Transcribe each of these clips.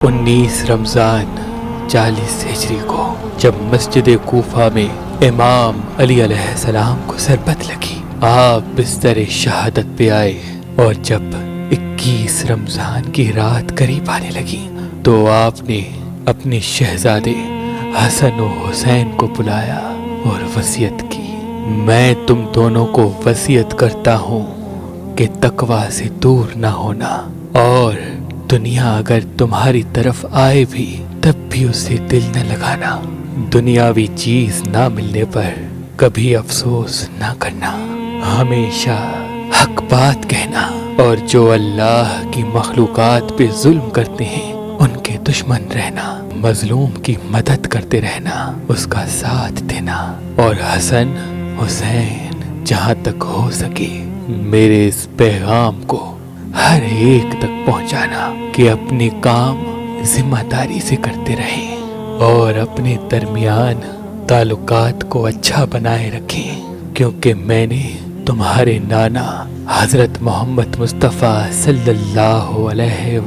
19 रमज़ान 40 हिजरी को जब मस्जिद कोफा में इमाम अली अलैहिस्सलाम को ज़रबत लगी, आप बिस्तर शहादत पे आए और जब 21 रमज़ान की रात करीब आने लगी तो आपने अपने शहजादे हसन और हुसैन को बुलाया और वसीयत की, मैं तुम दोनों को वसीयत करता हूँ कि तकवा से दूर ना होना और दुनिया अगर तुम्हारी तरफ आए भी तब भी उसे दिल न लगाना, दुनियावी चीज ना मिलने पर कभी अफसोस ना करना, हमेशा हक बात कहना और जो अल्लाह की मखलूकात पे जुल्म करते हैं उनके दुश्मन रहना, मजलूम की मदद करते रहना, उसका साथ देना और हसन हुसैन जहाँ तक हो सके मेरे इस पैगाम को हर एक तक पहुंचाना कि अपने काम जिम्मेदारी से करते रहें और अपने दरमियान ताल्लुकात को अच्छा बनाए रखें, क्योंकि मैंने तुम्हारे नाना हजरत मोहम्मद मुस्तफ़ा सल्लल्लाहु अलैहि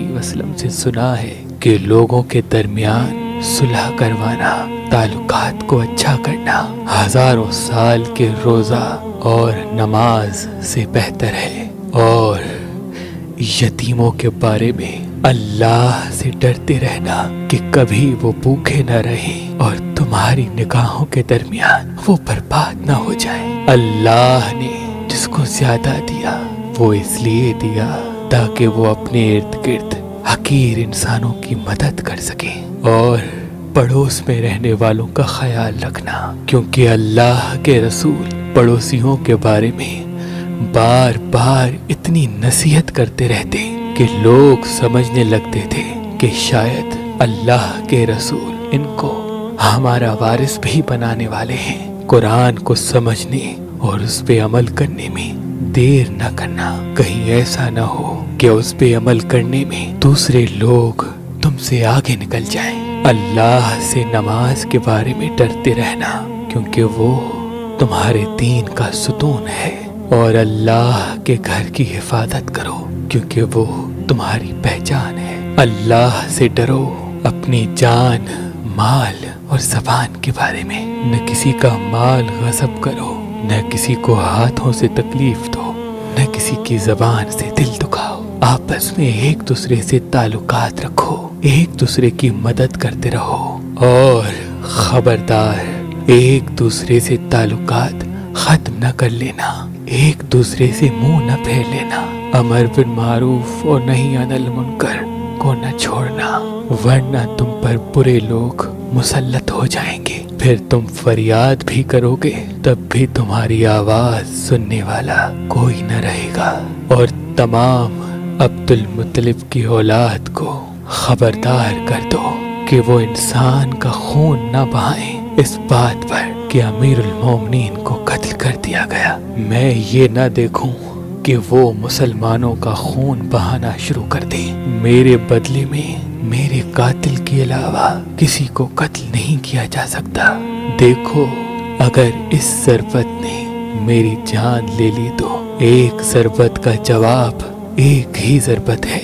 वसल्लम से सुना है कि लोगों के दरमियान सुलह करवाना, ताल्लुकात को अच्छा करना हजारों साल के रोज़ा और नमाज से बेहतर है। और यतीमों के बारे में अल्लाह से डरते रहना कि कभी वो भूखे न रहें और तुम्हारी निगाहों के दरमियान वो बर्बाद न हो जाए। अल्लाह ने जिसको ज्यादा दिया वो इसलिए दिया ताकि वो अपने इर्द गिर्द हकीर इंसानों की मदद कर सके और पड़ोस में रहने वालों का ख्याल रखना, क्योंकि अल्लाह के रसूल पड़ोसियों के बारे में बार बार इतनी नसीहत करते रहते कि लोग समझने लगते थे कि शायद अल्लाह के रसूल इनको हमारा वारिस भी बनाने वाले हैं। कुरान को समझने और उस पे अमल करने में देर न करना, कहीं ऐसा न हो कि उस पे अमल करने में दूसरे लोग तुमसे आगे निकल जाएं। अल्लाह से नमाज के बारे में डरते रहना, क्योंकि वो तुम्हारे दीन का सुतून है और अल्लाह के घर की हिफाजत करो, क्योंकि वो तुम्हारी पहचान है। अल्लाह से डरो अपनी जान, माल और ज़बान के बारे में, न किसी का माल गज़ब करो, न किसी को हाथों से तकलीफ दो, न किसी की ज़बान से दिल दुखाओ, आपस में एक दूसरे से ताल्लुकात रखो, एक दूसरे की मदद करते रहो और खबरदार एक दूसरे से ताल्लुकात खत्म न कर लेना, एक दूसरे से मुंह न फेर लेना, अमर बिन मारूफ और नहीं अनिल मुनकर को न छोड़ना, वरना तुम पर बुरे लोग मुसल्लत हो जाएंगे, फिर तुम फरियाद भी करोगे तब भी तुम्हारी आवाज सुनने वाला कोई न रहेगा। और तमाम अब्दुल मुत्तलिब की औलाद को खबरदार कर दो कि वो इंसान का खून न बहाएं इस बात पर कि अमीरुल मोमिनीन को कत्ल कर दिया गया। मैं ये ना देखूं कि वो मुसलमानों का खून बहाना शुरू कर दे, मेरे बदले में मेरे कातिल के अलावा किसी को कत्ल नहीं किया जा सकता। देखो, अगर इस ज़रबत ने मेरी जान ले ली तो एक ज़रबत का जवाब एक ही ज़रबत है,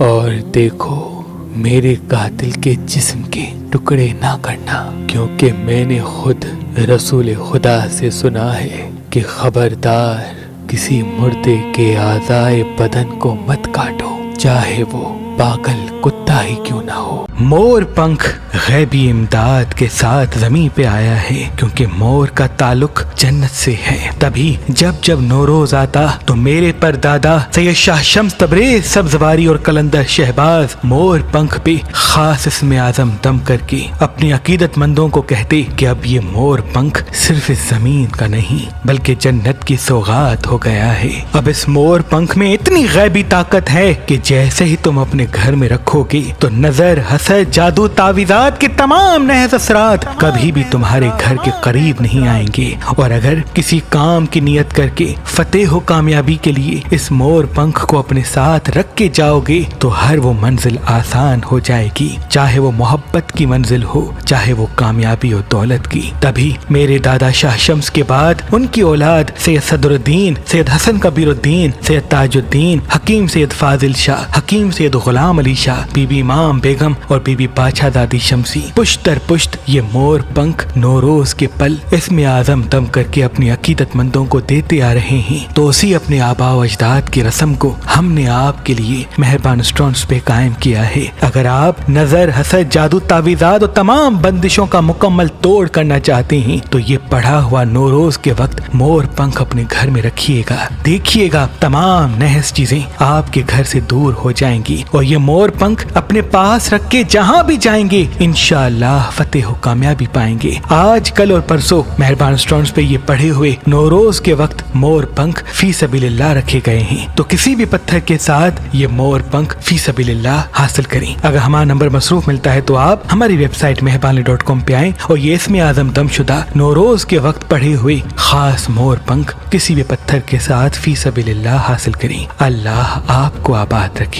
और देखो मेरे कातिल के जिस्म के टुकड़े ना करना, क्योंकि मैंने खुद रसूल खुदा से सुना है कि खबरदार किसी मुर्दे के आज़ाए बदन को मत काटो, चाहे वो पागल कुत्ता ही क्यों ना हो। मोर पंख गैबी इमदाद के साथ जमीन पे आया है, क्योंकि मोर का ताल्लुक जन्नत से है। तभी जब जब नौरोज आता तो मेरे पर दादा सैयद शाह शम्स तबरेज सब्जवारी और कलंदर शहबाज मोर पंख पे खास इसमें आजम दम करके अपनी अकीदतमंदों को कहते कि अब ये मोर पंख सिर्फ इस जमीन का नहीं बल्कि जन्नत की सौगात हो गया है। अब इस मोर पंख में इतनी गैबी ताकत है कि जैसे ही तुम अपने घर में रखोगे तो नजर हसन حسد جادو तावीज़ात के तमाम नहज़ असरात कभी भी तुम्हारे घर के करीब नहीं आएंगे। और अगर किसी काम की नियत करके फतेह हो कामयाबी के लिए इस मोर पंख को अपने साथ रख के जाओगे तो हर वो मंजिल आसान हो जाएगी, चाहे वो मोहब्बत की मंजिल हो, चाहे वो कामयाबी और दौलत की। तभी मेरे दादा शाह शम्स के बाद उनकी औलाद सैयद सदरुद्दीन, सैयद हसन कबीरुद्दीन, सैयद ताजुद्दीन, हकीम सैयद फाजिल शाह, हकीम सैयद गुलाम अली शाह, बीबी इमाम बेगम और बीबी बादशाहजादी शम्सी पुश्त दर पुश्त ये मोर पंख नौरोज के पल इसमें आजम दम करके अपनी अकीदतमंदों को देते आ रहे हैं। तो उसी अपने आबा व अजदाद की रस्म को हमने आपके लिए मेहरबान स्टोन्स पे कायम किया है। अगर आप नजर, हसद, जादू, तावीज़ात और तमाम बंदिशों का मुकम्मल तोड़ करना चाहते हैं तो ये पढ़ा हुआ नौरोज के वक्त मोर पंख अपने घर में रखिएगा। देखिएगा तमाम नहस चीजें आपके घर से दूर हो जाएंगी और ये मोर पंख अपने पास रख के जहाँ भी जाएंगे इंशाअल्लाह फतेह हो कामयाबी पाएंगे। आज, कल और परसों मेहरबान स्टोन्स पे ये पढ़े हुए नौरोज के वक्त मोर पंख फी सबीलिल्लाह रखे गए हैं। तो किसी भी पत्थर के साथ ये मोर पंख फी सबीलिल्लाह हासिल करें। अगर हमारा नंबर मसरूफ मिलता है तो आप हमारी वेबसाइट मेहरबानी.com पे आएं और ये इसमें आजम दमशुदा नौरोज के वक्त पढ़े हुए खास मोर पंख किसी भी पत्थर के साथ फी सबीलिल्लाह हासिल करें। अल्लाह आपको आबाद रखे।